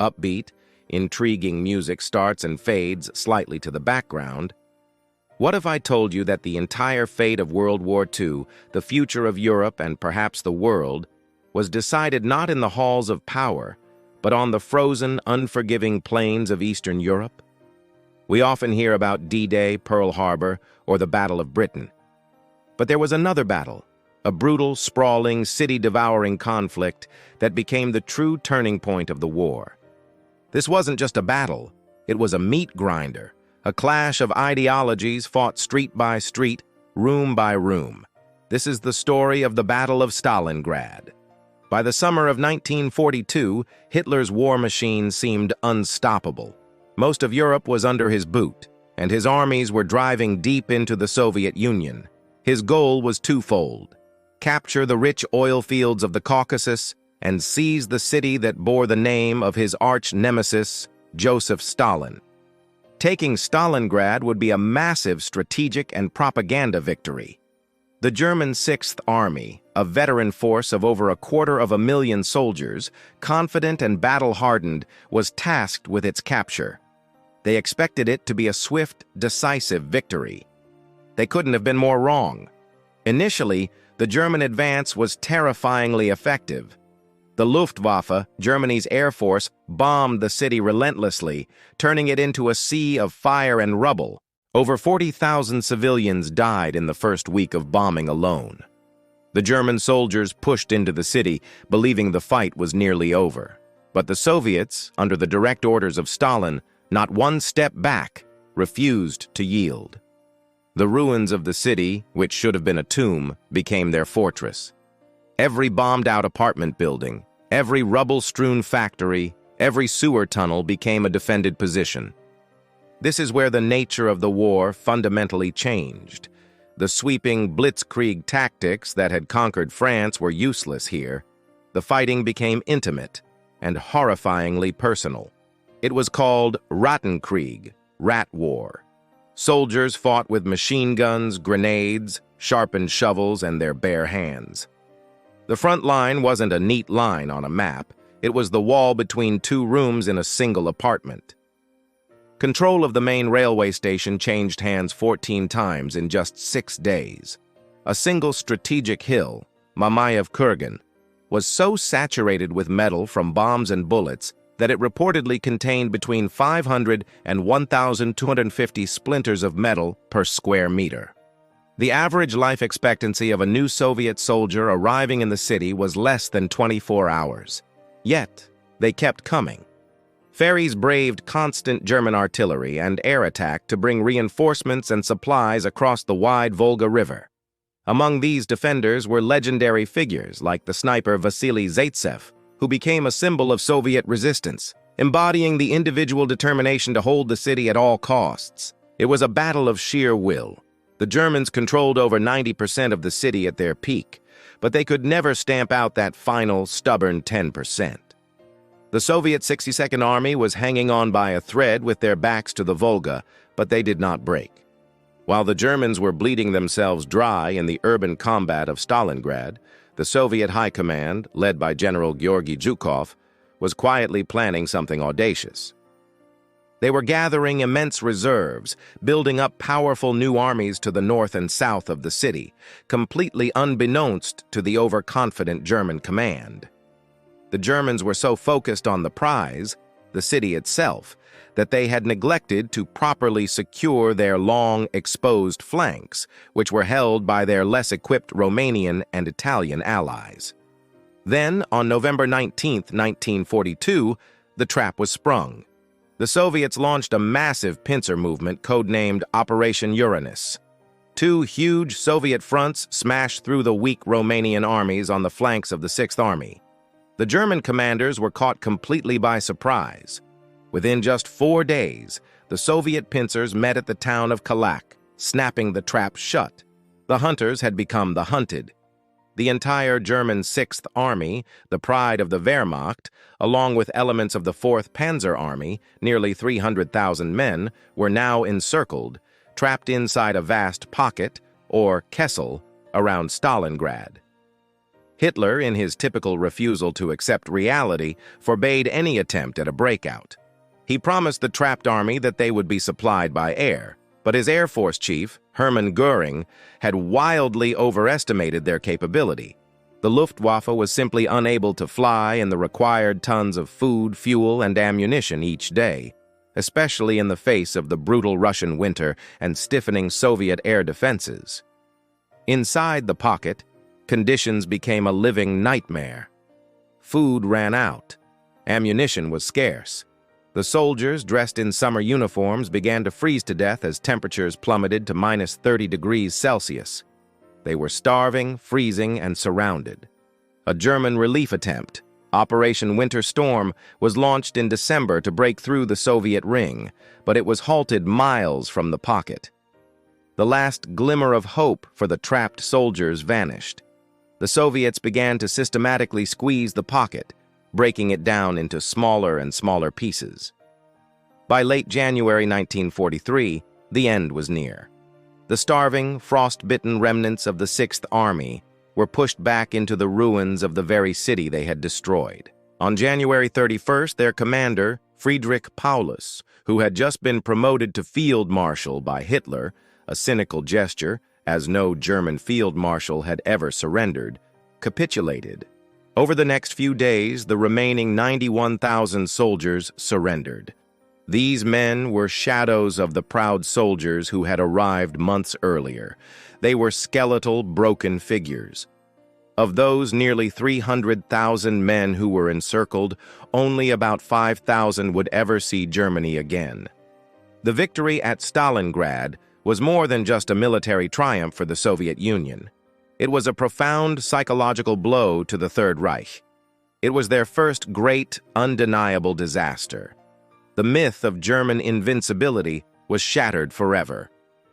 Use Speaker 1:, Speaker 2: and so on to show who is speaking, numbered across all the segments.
Speaker 1: upbeat, intriguing music starts and fades slightly to the background. What if I told you that the entire fate of World War II, the future of Europe and perhaps the world, was decided not in the halls of power, but on the frozen, unforgiving plains of Eastern Europe? We often hear about D-Day, Pearl Harbor, or the Battle of Britain. But there was another battle, a brutal, sprawling, city-devouring conflict that became the true turning point of the war. This wasn't just a battle, it was a meat grinder, a clash of ideologies fought street by street, room by room. This is the story of the Battle of Stalingrad. By the summer of 1942, Hitler's war machine seemed unstoppable. Most of Europe was under his boot, and his armies were driving deep into the Soviet Union. His goal was twofold: capture the rich oil fields of the Caucasus and seize the city that bore the name of his arch-nemesis, Joseph Stalin. Taking Stalingrad would be a massive strategic and propaganda victory. The German Sixth Army, a veteran force of over 250,000 soldiers, confident and battle-hardened, was tasked with its capture. They expected it to be a swift, decisive victory. They couldn't have been more wrong. Initially, the German advance was terrifyingly effective. The Luftwaffe, Germany's air force, bombed the city relentlessly, turning it into a sea of fire and rubble. Over 40,000 civilians died in the first week of bombing alone. The German soldiers pushed into the city, believing the fight was nearly over. But the Soviets, under the direct orders of Stalin, not one step back, refused to yield. The ruins of the city, which should have been a tomb, became their fortress. Every bombed-out apartment building, every rubble-strewn factory, every sewer tunnel became a defended position. This is where the nature of the war fundamentally changed. The sweeping blitzkrieg tactics that had conquered France were useless here. The fighting became intimate and horrifyingly personal. It was called Rattenkrieg, Rat War. Soldiers fought with machine guns, grenades, sharpened shovels, and their bare hands. The front line wasn't a neat line on a map. It was the wall between two rooms in a single apartment. Control of the main railway station changed hands 14 times in just 6 days. A single strategic hill, Mamayev Kurgan, was so saturated with metal from bombs and bullets that it reportedly contained between 500 and 1,250 splinters of metal per square meter. The average life expectancy of a new Soviet soldier arriving in the city was less than 24 hours. Yet, they kept coming. Ferries braved constant German artillery and air attack to bring reinforcements and supplies across the wide Volga River. Among these defenders were legendary figures like the sniper Vasily Zaitsev, who became a symbol of Soviet resistance, embodying the individual determination to hold the city at all costs. It was a battle of sheer will. The Germans controlled over 90% of the city at their peak, but they could never stamp out that final, stubborn 10%. The Soviet 62nd Army was hanging on by a thread with their backs to the Volga, but they did not break. While the Germans were bleeding themselves dry in the urban combat of Stalingrad, the Soviet High Command, led by General Georgy Zhukov, was quietly planning something audacious. They were gathering immense reserves, building up powerful new armies to the north and south of the city, completely unbeknownst to the overconfident German command. The Germans were so focused on the prize, the city itself, that they had neglected to properly secure their long, exposed flanks, which were held by their less-equipped Romanian and Italian allies. Then, on November 19, 1942, the trap was sprung. The Soviets launched a massive pincer movement codenamed Operation Uranus. 2 huge Soviet fronts smashed through the weak Romanian armies on the flanks of the Sixth Army. The German commanders were caught completely by surprise. Within just 4 days, the Soviet pincers met at the town of Kalak, snapping the trap shut. The hunters had become the hunted. The entire German Sixth Army, the pride of the Wehrmacht, along with elements of the 4th Panzer Army, nearly 300,000 men, were now encircled, trapped inside a vast pocket, or Kessel, around Stalingrad. Hitler, in his typical refusal to accept reality, forbade any attempt at a breakout. He promised the trapped army that they would be supplied by air, but his Air Force chief, Hermann Göring, had wildly overestimated their capability. The Luftwaffe was simply unable to fly in the required tons of food, fuel, and ammunition each day, especially in the face of the brutal Russian winter and stiffening Soviet air defenses. Inside the pocket, conditions became a living nightmare. Food ran out. Ammunition was scarce. The soldiers, dressed in summer uniforms, began to freeze to death as temperatures plummeted to minus 30 degrees Celsius. They were starving, freezing, and surrounded. A German relief attempt, Operation Winter Storm, was launched in December to break through the Soviet ring, but it was halted miles from the pocket. The last glimmer of hope for the trapped soldiers vanished. The Soviets began to systematically squeeze the pocket, breaking it down into smaller and smaller pieces. By late January 1943, the end was near. The starving, frost-bitten remnants of the Sixth Army were pushed back into the ruins of the very city they had destroyed. On January 31st, their commander, Friedrich Paulus, who had just been promoted to field marshal by Hitler, a cynical gesture, as no German field marshal had ever surrendered, capitulated. Over the next few days, the remaining 91,000 soldiers surrendered. These men were shadows of the proud soldiers who had arrived months earlier. They were skeletal, broken figures. Of those nearly 300,000 men who were encircled, only about 5,000 would ever see Germany again. The victory at Stalingrad was more than just a military triumph for the Soviet Union. It was a profound psychological blow to the Third Reich. It was their first great, undeniable disaster. The myth of German invincibility was shattered forever.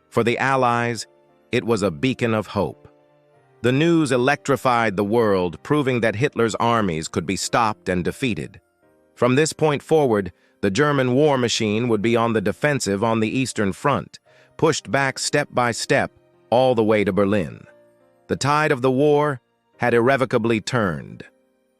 Speaker 1: For the Allies, it was a beacon of hope. The news electrified the world, proving that Hitler's armies could be stopped and defeated. From this point forward, the German war machine would be on the defensive on the Eastern Front, pushed back step by step all the way to Berlin. The tide of the war had irrevocably turned.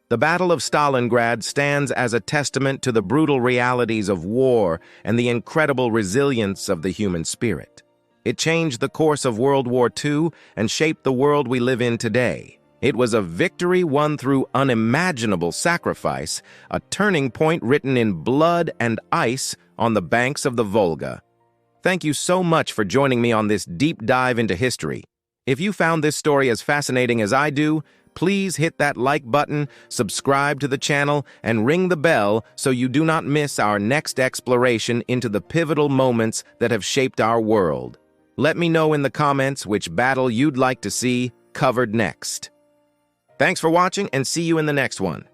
Speaker 1: The Battle of Stalingrad stands as a testament to the brutal realities of war and the incredible resilience of the human spirit. It changed the course of World War II and shaped the world we live in today. It was a victory won through unimaginable sacrifice, a turning point written in blood and ice on the banks of the Volga. Thank you so much for joining me on this deep dive into history. If you found this story as fascinating as I do, please hit that like button, subscribe to the channel, and ring the bell so you do not miss our next exploration into the pivotal moments that have shaped our world. Let me know in the comments which battle you'd like to see covered next. Thanks for watching, and see you in the next one.